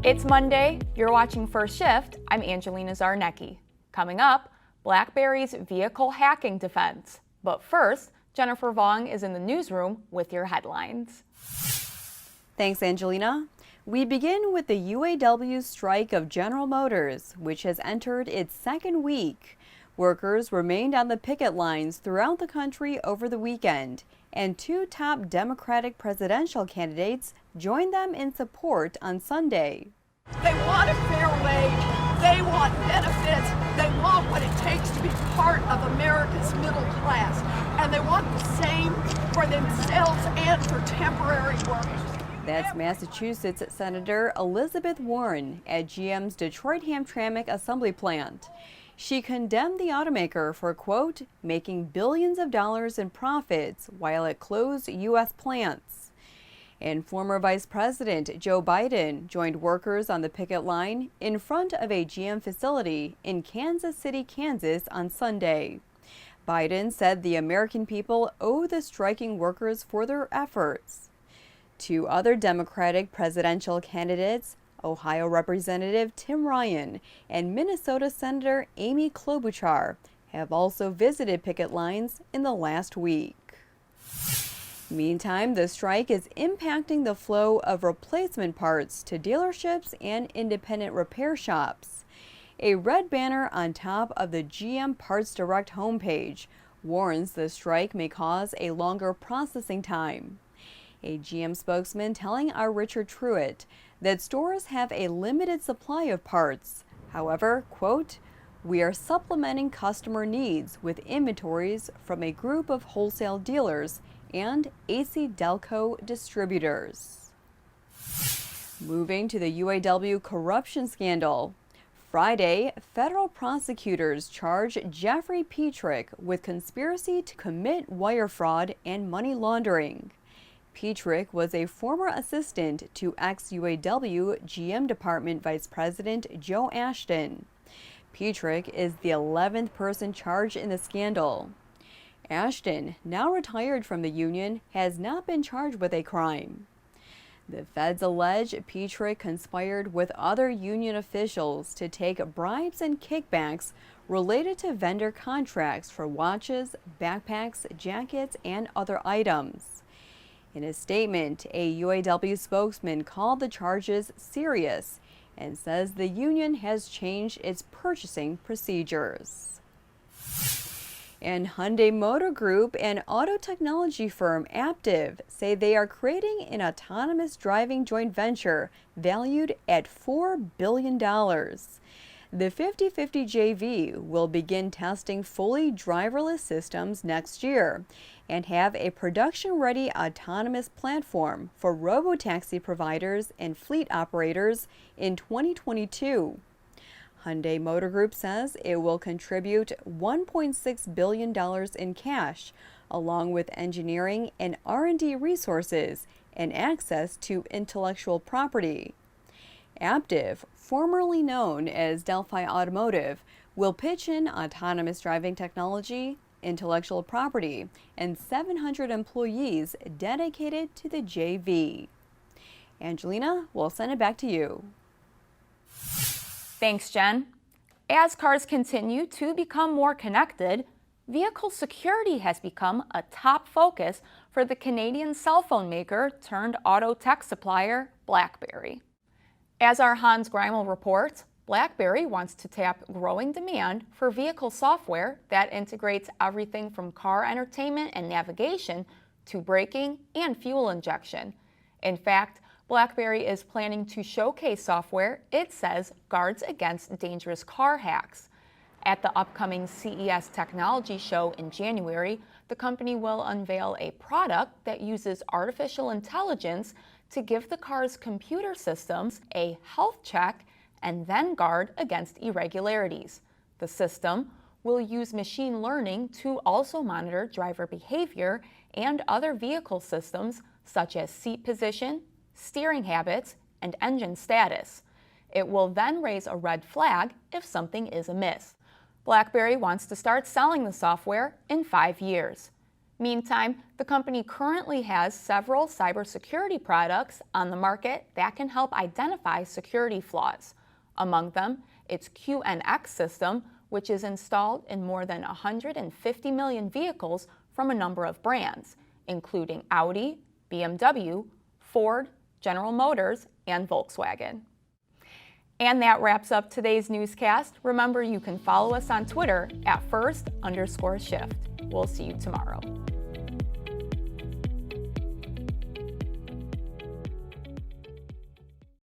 It's Monday, you're watching First Shift, I'm Angelina Zarnecki. Coming up, Blackberry's vehicle hacking defense. But first, Jennifer Vaughn is in the newsroom with your headlines. Thanks, Angelina. We begin with the UAW strike of General Motors, which has entered its second week. Workers remained on the picket lines throughout the country over the weekend, and two top Democratic presidential candidates joined them in support on Sunday. They want a fair wage, they want benefits, they want what it takes to be part of America's middle class, and they want the same for themselves and for temporary workers. That's Massachusetts Senator Elizabeth Warren at GM's Detroit-Hamtramck assembly plant. She condemned the automaker for, quote, making billions of dollars in profits while it closed U.S. plants. And former Vice President Joe Biden joined workers on the picket line in front of a GM facility in Kansas City, Kansas on Sunday. Biden said the American people owe the striking workers for their efforts. Two other Democratic presidential candidates, Ohio Representative Tim Ryan and Minnesota Senator Amy Klobuchar, have also visited picket lines in the last week. Meantime, the strike is impacting the flow of replacement parts to dealerships and independent repair shops. A red banner on top of the GM Parts Direct homepage warns the strike may cause a longer processing time. A GM spokesman telling our Richard Truitt that stores have a limited supply of parts. However, quote, we are supplementing customer needs with inventories from a group of wholesale dealers and AC Delco distributors. Moving to the UAW corruption scandal. Friday, federal prosecutors charged Jeffrey Petrick with conspiracy to commit wire fraud and money laundering. Petrick was a former assistant to ex-UAW GM Department Vice President Joe Ashton. Petrick is the 11th person charged in the scandal. Ashton, now retired from the union, has not been charged with a crime. The feds allege Petrick conspired with other union officials to take bribes and kickbacks related to vendor contracts for watches, backpacks, jackets, and other items. In a statement, a UAW spokesman called the charges serious and says the union has changed its purchasing procedures. And Hyundai Motor Group and auto technology firm Aptiv say they are creating an autonomous driving joint venture valued at $4 billion. The 50-50 JV will begin testing fully driverless systems next year and have a production-ready autonomous platform for robotaxi providers and fleet operators in 2022. Hyundai Motor Group says it will contribute $1.6 billion in cash, along with engineering and R&D resources and access to intellectual property. Aptiv, formerly known as Delphi Automotive, will pitch in autonomous driving technology, intellectual property, and 700 employees dedicated to the JV. Angelina, we'll send it back to you. Thanks, Jen. As cars continue to become more connected, vehicle security has become a top focus for the Canadian cell phone maker turned auto tech supplier, Blackberry. As our Hans Greimel reports, Blackberry wants to tap growing demand for vehicle software that integrates everything from car entertainment and navigation to braking and fuel injection. In fact, Blackberry is planning to showcase software it says guards against dangerous car hacks. At the upcoming CES Technology Show in January, the company will unveil a product that uses artificial intelligence to give the car's computer systems a health check and then guard against irregularities. The system will use machine learning to also monitor driver behavior and other vehicle systems such as seat position, steering habits, and engine status. It will then raise a red flag if something is amiss. Blackberry wants to start selling the software in 5 years. Meantime, the company currently has several cybersecurity products on the market that can help identify security flaws. Among them, its QNX system, which is installed in more than 150 million vehicles from a number of brands, including Audi, BMW, Ford, General Motors, and Volkswagen. And that wraps up today's newscast. Remember, you can follow us on Twitter at @first_shift. We'll see you tomorrow.